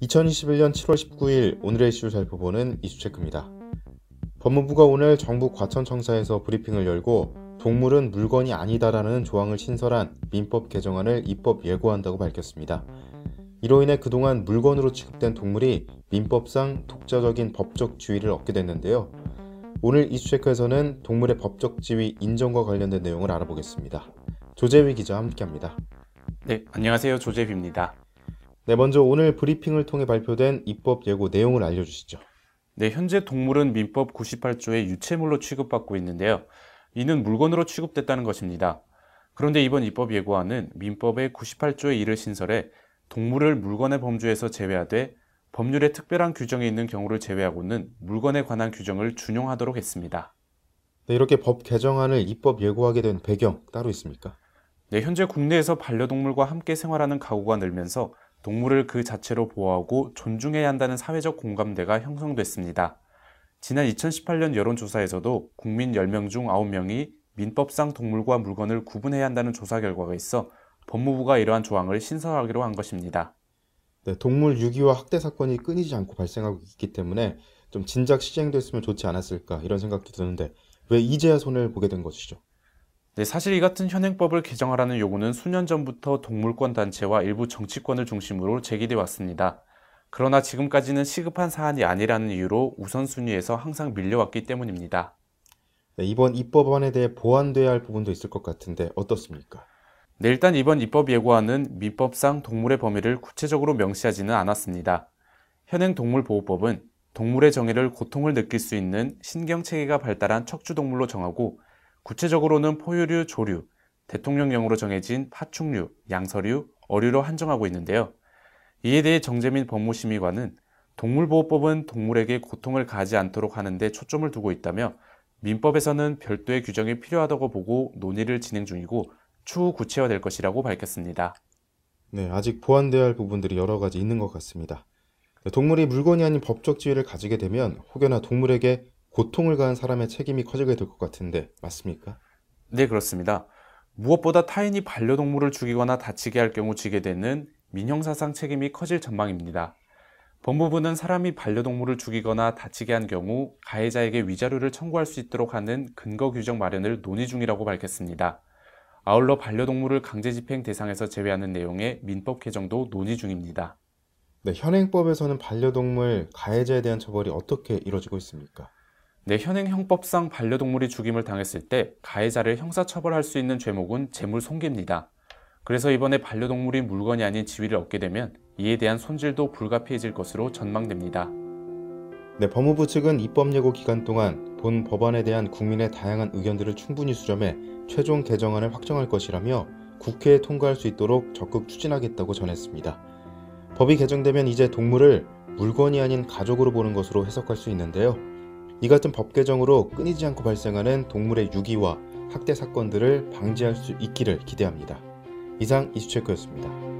2021년 7월 19일 오늘의 이슈를 살펴보는 이슈체크입니다. 법무부가 오늘 정부 과천청사에서 브리핑을 열고 동물은 물건이 아니다라는 조항을 신설한 민법 개정안을 입법 예고한다고 밝혔습니다. 이로 인해 그동안 물건으로 취급된 동물이 민법상 독자적인 법적 지위를 얻게 됐는데요. 오늘 이슈체크에서는 동물의 법적 지위 인정과 관련된 내용을 알아보겠습니다. 조재휘 기자와 함께합니다. 네, 안녕하세요. 조재휘입니다. 네, 먼저 오늘 브리핑을 통해 발표된 입법 예고 내용을 알려주시죠. 네, 현재 동물은 민법 98조의 유체물로 취급받고 있는데요. 이는 물건으로 취급됐다는 것입니다. 그런데 이번 입법 예고안은 민법의 98조의 이를 신설해 동물을 물건의 범주에서 제외하되 법률에 특별한 규정이 있는 경우를 제외하고는 물건에 관한 규정을 준용하도록 했습니다. 네, 이렇게 법 개정안을 입법 예고하게 된 배경 따로 있습니까? 네, 현재 국내에서 반려동물과 함께 생활하는 가구가 늘면서 동물을 그 자체로 보호하고 존중해야 한다는 사회적 공감대가 형성됐습니다. 지난 2018년 여론조사에서도 국민 10명 중 9명이 민법상 동물과 물건을 구분해야 한다는 조사 결과가 있어 법무부가 이러한 조항을 신설하기로 한 것입니다. 네, 동물 유기와 학대 사건이 끊이지 않고 발생하고 있기 때문에 좀 진작 시행됐으면 좋지 않았을까 이런 생각도 드는데 왜 이제야 손을 보게 된 것이죠? 네, 사실 이 같은 현행법을 개정하라는 요구는 수년 전부터 동물권 단체와 일부 정치권을 중심으로 제기돼 왔습니다. 그러나 지금까지는 시급한 사안이 아니라는 이유로 우선순위에서 항상 밀려왔기 때문입니다. 네, 이번 입법안에 대해 보완돼야 할 부분도 있을 것 같은데 어떻습니까? 네, 일단 이번 입법 예고안은 민법상 동물의 범위를 구체적으로 명시하지는 않았습니다. 현행 동물보호법은 동물의 정의를 고통을 느낄 수 있는 신경체계가 발달한 척추동물로 정하고 구체적으로는 포유류, 조류, 대통령령으로 정해진 파충류, 양서류, 어류로 한정하고 있는데요. 이에 대해 정재민 법무심의관은 동물보호법은 동물에게 고통을 가하지 않도록 하는 데 초점을 두고 있다며 민법에서는 별도의 규정이 필요하다고 보고 논의를 진행 중이고 추후 구체화될 것이라고 밝혔습니다. 네, 아직 보완돼야 할 부분들이 여러 가지 있는 것 같습니다. 네, 동물이 물건이 아닌 법적 지위를 가지게 되면 혹여나 동물에게 고통을 가한 사람의 책임이 커지게 될 것 같은데 맞습니까? 네, 그렇습니다. 무엇보다 타인이 반려동물을 죽이거나 다치게 할 경우 지게 되는 민형사상 책임이 커질 전망입니다. 법무부는 사람이 반려동물을 죽이거나 다치게 한 경우 가해자에게 위자료를 청구할 수 있도록 하는 근거 규정 마련을 논의 중이라고 밝혔습니다. 아울러 반려동물을 강제집행 대상에서 제외하는 내용의 민법 개정도 논의 중입니다. 네, 현행법에서는 반려동물 가해자에 대한 처벌이 어떻게 이루어지고 있습니까? 네, 현행 형법상 반려동물이 죽임을 당했을 때 가해자를 형사처벌할 수 있는 죄목은 재물손괴입니다. 그래서 이번에 반려동물이 물건이 아닌 지위를 얻게 되면 이에 대한 손질도 불가피해질 것으로 전망됩니다. 네, 법무부 측은 입법 예고 기간 동안 본 법안에 대한 국민의 다양한 의견들을 충분히 수렴해 최종 개정안을 확정할 것이라며 국회에 통과할 수 있도록 적극 추진하겠다고 전했습니다. 법이 개정되면 이제 동물을 물건이 아닌 가족으로 보는 것으로 해석할 수 있는데요. 이 같은 법 개정으로 끊이지 않고 발생하는 동물의 유기와 학대 사건들을 방지할 수 있기를 기대합니다. 이상 이슈체크였습니다.